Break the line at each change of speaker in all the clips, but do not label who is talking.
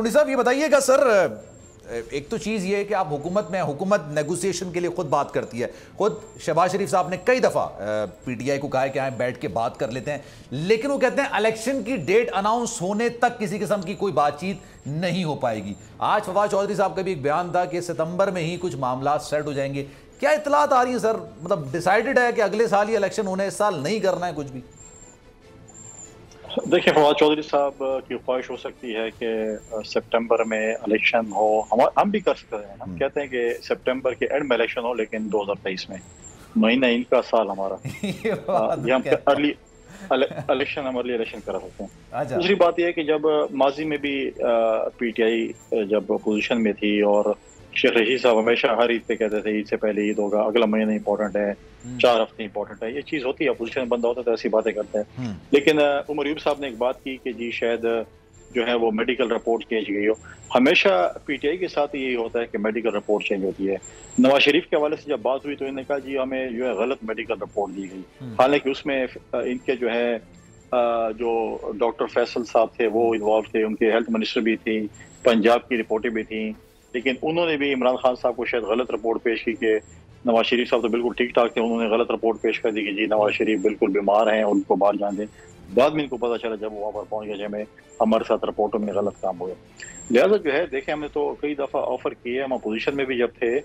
साहब ये बताइएगा सर, एक तो चीज़ ये है कि आप हुकूमत नेगोशिएशन के लिए खुद बात करती है। खुद शहबाज शरीफ साहब ने कई दफ़ा पीटीआई को कहा है कि आए बैठ के बात कर लेते हैं, लेकिन वो कहते हैं इलेक्शन की डेट अनाउंस होने तक किसी किस्म की कोई बातचीत नहीं हो पाएगी। आज फवाद चौधरी साहब का भी एक बयान था कि सितंबर में ही कुछ मामला सेट हो जाएंगे। क्या इतलात आ रही है सर? मतलब डिसाइडेड है कि अगले साल ही इलेक्शन होने, इस साल नहीं करना है कुछ भी?
देखिए, फवाद चौधरी साहब की ख्वाहिश हो सकती है कि सितंबर में इलेक्शन हो। हम भी कर सकते हैं। हम कहते हैं कि सितंबर के एंड में इलेक्शन हो, लेकिन 2023 में महीना इनका साल हमारा ये हम अर्ली इलेक्शन हम अर्ली इलेक्शन करा सकते हैं। दूसरी बात यह है कि जब माजी में भी पीटीआई जब अपोजिशन में थी और शेख रशीद साहब हमेशा हर ईद पे कहते थे ईद से पहले ईद होगा, अगला महीना इंपॉर्टेंट है, 4 हफ्ते इंपॉर्टेंट है। ये चीज होती है, अपोजिशन बंदा होता है तो ऐसी बातें करते हैं। लेकिन उमर अयूब साहब ने एक बात की कि जी शायद जो है वो मेडिकल रिपोर्ट चेंज गई हो। हमेशा पीटीआई के साथ यही होता है कि मेडिकल रिपोर्ट चेंज होती है। नवाज शरीफ के हवाले से जब बात हुई तो इन्होंने कहा जी हमें जो है गलत मेडिकल रिपोर्ट दी गई। हालांकि उसमें इनके जो है जो डॉक्टर फैसल साहब थे वो इन्वॉल्व थे, उनके हेल्थ मिनिस्टर भी थी, पंजाब की रिपोर्टें भी थी, लेकिन उन्होंने भी इमरान खान साहब को शायद गलत रिपोर्ट पेश की कि नवाज शरीफ साहब तो बिल्कुल ठीक ठाक थे, उन्होंने गलत रिपोर्ट पेश कर दी कि जी नवाज शरीफ बिल्कुल बीमार हैं, उनको बाहर जाने दें। बाद में इनको पता चला जब वो वहाँ पर पहुंच गए हमें हमारे साथ रिपोर्टों में गलत काम हुए। लिहाजा जो है देखें, हमने तो कई दफ़ा ऑफर किए, हम अपोजिशन में भी जब थे,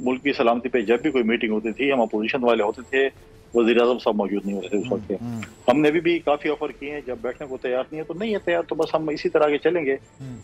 मुल्क की सलामती पे जब भी कोई मीटिंग होती थी हम अपोजिशन वाले होते थे, वज़ीर आज़म साहब मौजूद नहीं होते थे उस वक्त। हमने भी काफी ऑफर किए हैं, जब बैठने को तैयार नहीं है तो नहीं है तैयार, तो बस हम इसी तरह आगे चलेंगे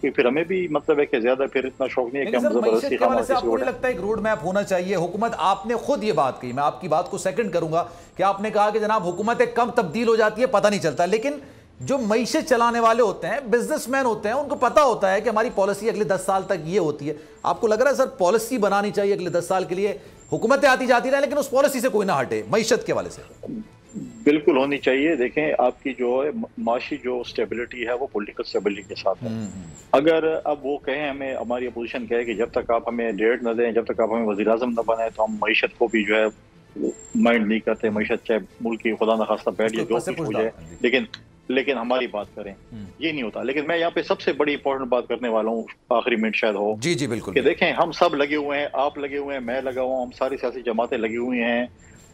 कि फिर हमें भी मतलब है कि ज्यादा फिर इतना शौक नहीं है कि हम जबरदस्ती
आपको नहीं लगता एक रोड मैप होना चाहिए? हुकूमत, आपने खुद ये बात कही, मैं आपकी बात को सेकंड करूंगा कि आपने कहा कि जनाब हुकूमतें कब तब्दील हो जाती है पता नहीं चलता, लेकिन जो मईशत चलाने वाले होते हैं, बिजनेसमैन होते हैं, उनको पता होता है कि हमारी पॉलिसी अगले 10 साल तक ये होती है। आपको लग रहा है सर पॉलिसी बनानी चाहिए अगले 10 साल के लिए, हुकूमतें आती जाती रहे लेकिन उस पॉलिसी से कोई ना हटे मईशत के वाले से?
बिल्कुल होनी चाहिए। देखें, आपकी जो है माशी जो स्टेबिलिटी है वो पॉलिटिकल स्टेबिलिटी के साथ है। अगर अब वो कहें, हमें हमारी अपोजिशन कहे कि जब तक आप हमें डेट न दें, जब तक आप हमें वज़ीर आज़म न बनाए, तो हम मईशत को भी जो है माइंड नहीं करते। मईशत चाहे मुल्क की खुदा न खास्ता बैठ जाए, जो कुछ हो जाए, लेकिन हमारी बात करें, ये नहीं होता। लेकिन मैं यहाँ पे सबसे बड़ी इंपॉर्टेंट बात करने वाला हूँ, आखिरी मिनट शायद हो।
जी जी बिल्कुल।
कि देखें, हम सब लगे हुए हैं, आप लगे हुए हैं, मैं लगा हुआ हूँ, हम सारी सियासी जमातें लगी हुई हैं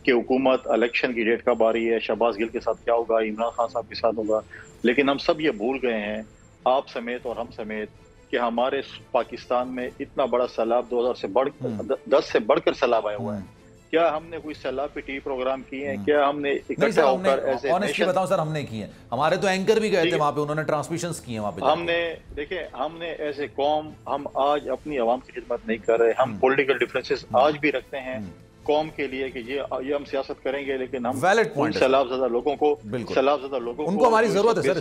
कि हुकूमत इलेक्शन की डेट कब आ रही है, शहबाज गिल के साथ क्या होगा, इमरान खान साहब के साथ होगा। लेकिन हम सब ये भूल गए हैं, आप समेत और हम समेत, कि हमारे पाकिस्तान में इतना बड़ा सैलाब 10 से बढ़कर सैलाब आया हुआ है। क्या हमने कोई सैलाब पे टीवी प्रोग्राम किए हैं? क्या हमने इकट्ठा होकर ऐसे
ऑनेस्टली बताऊं सर, हमने किए हैं। हमारे तो एंकर भी गए थे वहां पे, उन्होंने ट्रांसमिशंस किए वहां पे।
हमने देखिए, हमने ऐसे कौम, हम आज अपनी आवाम की खिदमत नहीं कर रहे। हम पॉलिटिकल डिफरेंसेस आज भी रखते हैं कौम के लिए कि ये हम सियासत करेंगे, लेकिन हम सैलाबज़दा लोगों को
उनको हमारी जरूरत है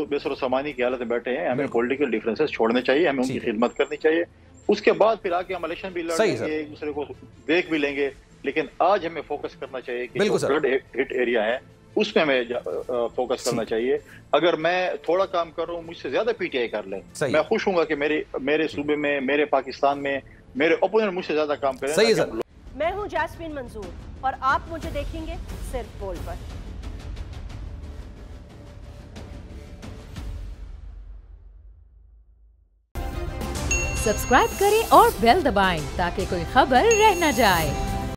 बेसरो सामानी की हालत में बैठे हैं। हमें पॉलिटिकल डिफरेंसेस छोड़ने चाहिए, हमें उनकी खिदमत करनी चाहिए। उसके बाद फिर आके हम इलेक्शन भी लड़ेंगे, एक दूसरे को देख भी लेंगे, लेकिन आज हमें फोकस करना चाहिए कि जो फ्लड हिट एरिया है उसमें हमें फोकस करना चाहिए। अगर मैं थोड़ा काम कर रहा हूँ, मुझसे ज्यादा पीटीआई कर ले, मैं खुश हूंगा कि मेरे सूबे में, मेरे पाकिस्तान में मेरे ओपोनेंट मुझसे ज्यादा काम करें।
सही है सर।
मैं हूँ जैस्मीन मंजूर और आप मुझे देखेंगे सिर्फ बोल पर।
सब्सक्राइब करें और बेल दबाएं ताकि कोई खबर रह न जाए।